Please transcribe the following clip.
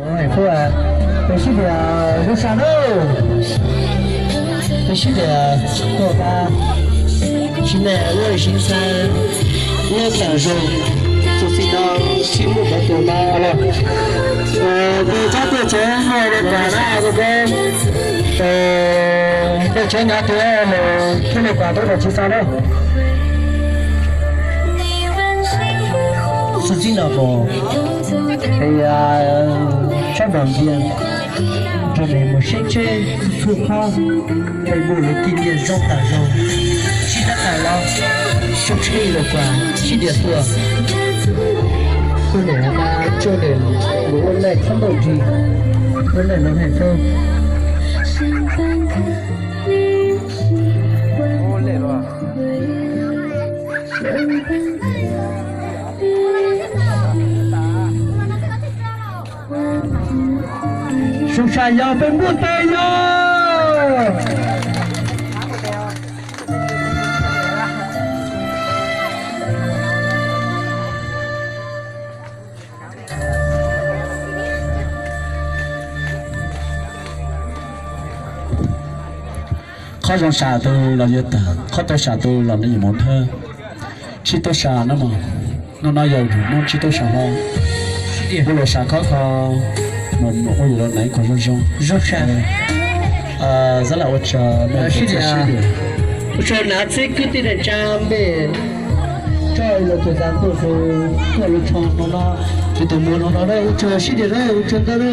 哎，不啊，必须得入山喽，必须得过吧。现在我新山也享受，就是到题目不多嘛了。你家的钱还得管那个呗，这钱拿多了，听你管多少去啥了？是真的不？哎呀，上两天，这里没兴趣出发，被我的今天上打上，现在好了，就吃了吧，7点多。过年嘛，这里我来看到的，我来能很多。我来了。树上要被木袋哟！เขาสงสารตัวเราเยอะแต่เขาตัวสาตัวเราไม่อยู่หมดเธอชิตัวสานะมั้งน้องน้อยอยู่น้องชิตัวสาเราบุรุษสาเขา我有了哪一款肉松？肉山。咱俩我吃那是的。我说拿这个的人长呗，这了就咱都是过了长了嘛，这都没弄到了，我吃是的了，我吃到了。